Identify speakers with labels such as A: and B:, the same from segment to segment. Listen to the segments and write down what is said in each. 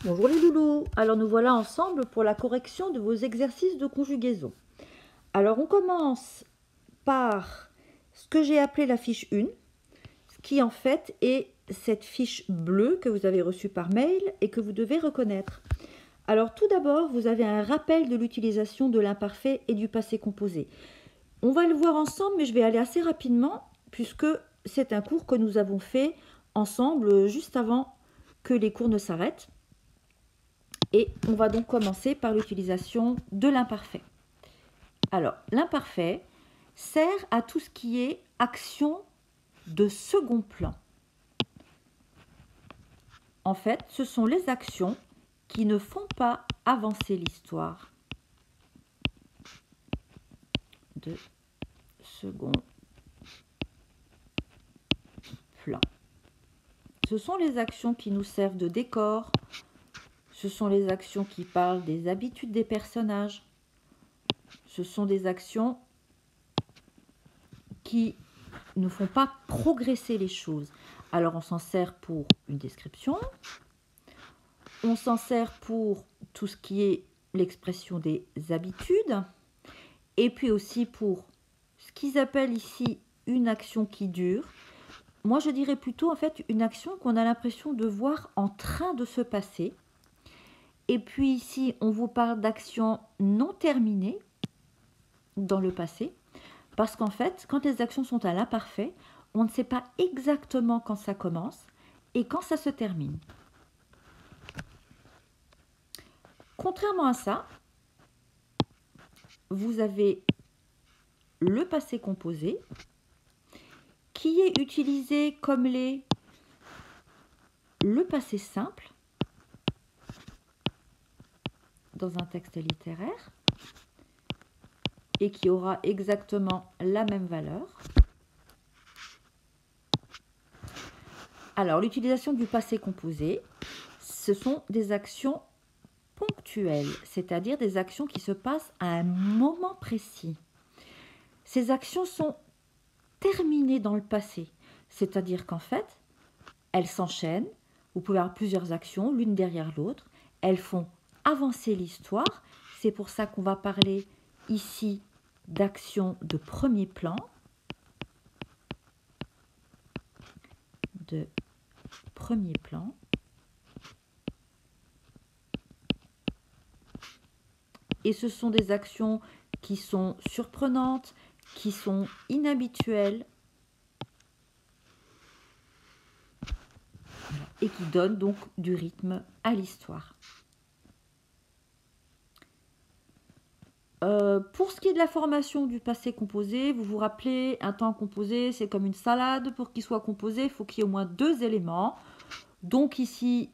A: Bonjour les loulous. Alors nous voilà ensemble pour la correction de vos exercices de conjugaison. Alors on commence par ce que j'ai appelé la fiche 1, ce qui en fait est cette fiche bleue que vous avez reçue par mail et que vous devez reconnaître. Alors tout d'abord, vous avez un rappel de l'utilisation de l'imparfait et du passé composé. On va le voir ensemble, mais je vais aller assez rapidement puisque c'est un cours que nous avons fait ensemble juste avant que les cours ne s'arrêtent. Et on va donc commencer par l'utilisation de l'imparfait. Alors, l'imparfait sert à tout ce qui est action de second plan. En fait, ce sont les actions qui ne font pas avancer l'histoire. De second plan. Ce sont les actions qui nous servent de décor. Ce sont les actions qui parlent des habitudes des personnages. Ce sont des actions qui ne font pas progresser les choses. Alors on s'en sert pour une description, on s'en sert pour tout ce qui est l'expression des habitudes, et puis aussi pour ce qu'ils appellent ici une action qui dure. Moi je dirais plutôt en fait une action qu'on a l'impression de voir en train de se passer. Et puis ici on vous parle d'actions non terminées dans le passé, parce qu'en fait quand les actions sont à l'imparfait, on ne sait pas exactement quand ça commence et quand ça se termine. Contrairement à ça, vous avez le passé composé qui est utilisé comme le passé simple dans un texte littéraire et qui aura exactement la même valeur. Alors, l'utilisation du passé composé, ce sont des actions ponctuelles, c'est-à-dire des actions qui se passent à un moment précis. Ces actions sont terminées dans le passé, c'est-à-dire qu'en fait, elles s'enchaînent. Vous pouvez avoir plusieurs actions, l'une derrière l'autre. Elles font avancer l'histoire. C'est pour ça qu'on va parler ici d'actions de premier plan. De premier plan. Et ce sont des actions qui sont surprenantes, qui sont inhabituelles et qui donnent donc du rythme à l'histoire. Pour ce qui est de la formation du passé composé, vous vous rappelez, un temps composé, c'est comme une salade. Pour qu'il soit composé, il faut qu'il y ait au moins deux éléments. Donc ici,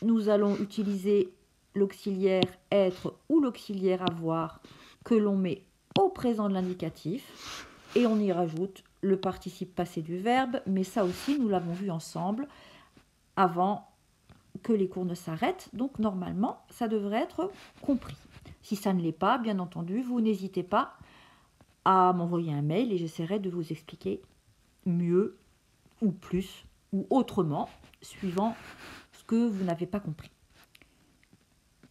A: nous allons utiliser l'auxiliaire être ou l'auxiliaire avoir que l'on met au présent de l'indicatif. Et on y rajoute le participe passé du verbe. Mais ça aussi, nous l'avons vu ensemble avant que les cours ne s'arrêtent. Donc normalement, ça devrait être compris. Si ça ne l'est pas, bien entendu, vous n'hésitez pas à m'envoyer un mail et j'essaierai de vous expliquer mieux ou plus ou autrement, suivant ce que vous n'avez pas compris.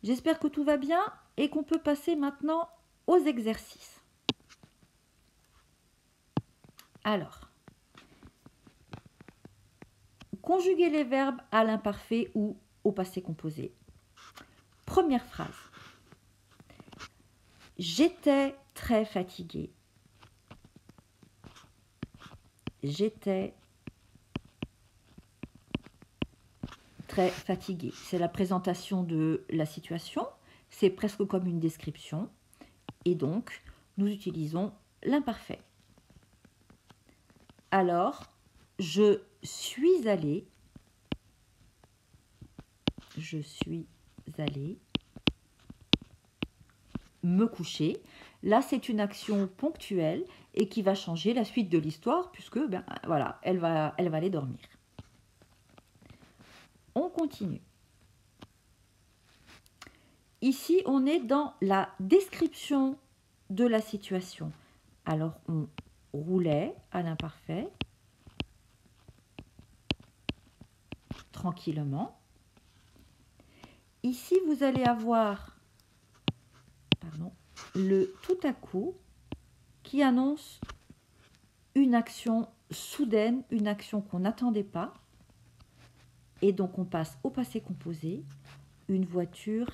A: J'espère que tout va bien et qu'on peut passer maintenant aux exercices. Alors, conjuguer les verbes à l'imparfait ou au passé composé. Première phrase. J'étais très fatiguée. J'étais très fatiguée. C'est la présentation de la situation. C'est presque comme une description. Et donc, nous utilisons l'imparfait. Alors, je suis allée. Je suis allée me coucher. Là, c'est une action ponctuelle et qui va changer la suite de l'histoire puisque, voilà, elle va aller dormir. On continue. Ici, on est dans la description de la situation. Alors, on roulait à l'imparfait, tranquillement. Ici, vous allez avoir le tout à coup qui annonce une action soudaine, une action qu'on n'attendait pas. Et donc, on passe au passé composé. Une voiture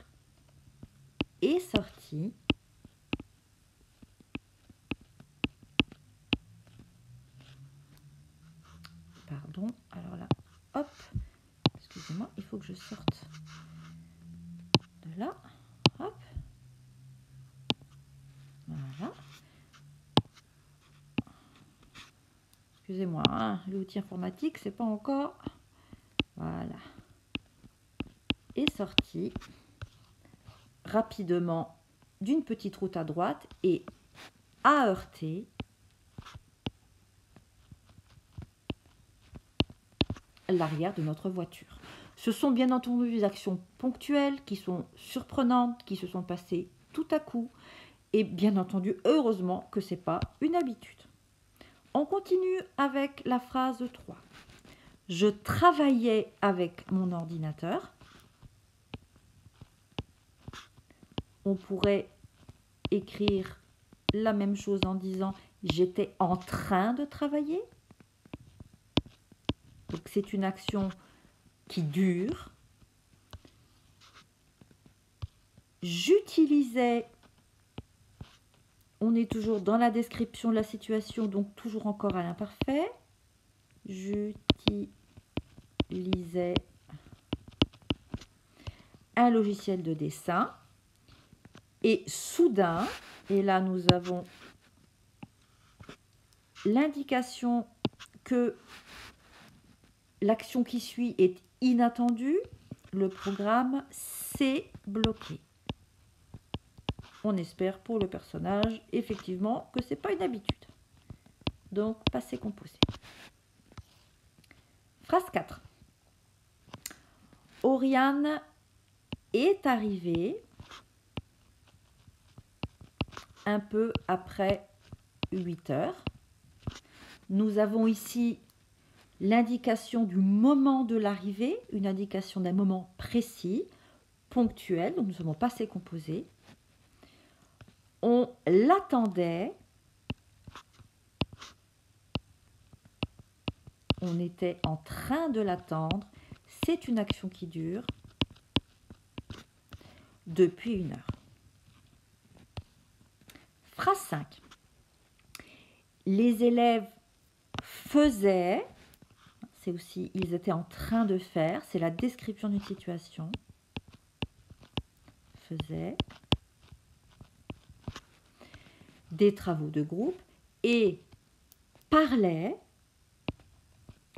A: est sortie. Pardon, alors là, hop, excusez-moi, il faut que je sorte de là. Hop. Voilà. Excusez-moi, hein, l'outil informatique, c'est pas encore. Voilà. Est sorti rapidement d'une petite route à droite et a heurté l'arrière de notre voiture. Ce sont bien entendu des actions ponctuelles qui sont surprenantes, qui se sont passées tout à coup. Et bien entendu, heureusement que ce n'est pas une habitude. On continue avec la phrase 3. Je travaillais avec mon ordinateur. On pourrait écrire la même chose en disant j'étais en train de travailler. Donc c'est une action qui dure. J'utilisais, on est toujours dans la description de la situation, donc toujours encore à l'imparfait. J'utilisais un logiciel de dessin. Et soudain, et là nous avons l'indication que l'action qui suit est inattendue, le programme s'est bloqué. On espère pour le personnage, effectivement, que ce n'est pas une habitude. Donc, passé composé. Phrase 4. Oriane est arrivée un peu après 8 heures. Nous avons ici l'indication du moment de l'arrivée, une indication d'un moment précis, ponctuel, donc nous avons passé composé. On l'attendait, on était en train de l'attendre, c'est une action qui dure depuis 1 heure. Phrase 5. Les élèves faisaient, c'est aussi ils étaient en train de faire, c'est la description d'une situation. Faisaient des travaux de groupe et parlaient,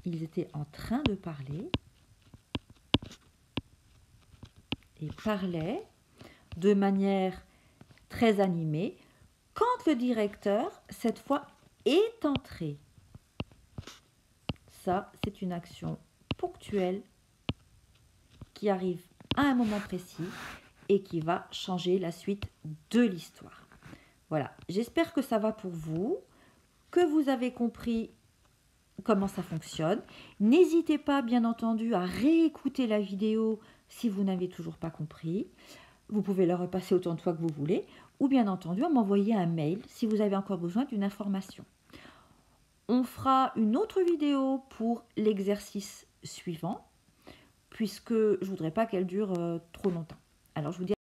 A: ils étaient en train de parler et parlaient de manière très animée quand le directeur, cette fois, est entré. Ça, c'est une action ponctuelle qui arrive à un moment précis et qui va changer la suite de l'histoire. Voilà, j'espère que ça va pour vous, que vous avez compris comment ça fonctionne. N'hésitez pas, bien entendu, à réécouter la vidéo si vous n'avez toujours pas compris. Vous pouvez la repasser autant de fois que vous voulez, ou bien entendu, à m'envoyer un mail si vous avez encore besoin d'une information. On fera une autre vidéo pour l'exercice suivant, puisque je ne voudrais pas qu'elle dure trop longtemps. Alors, je vous dis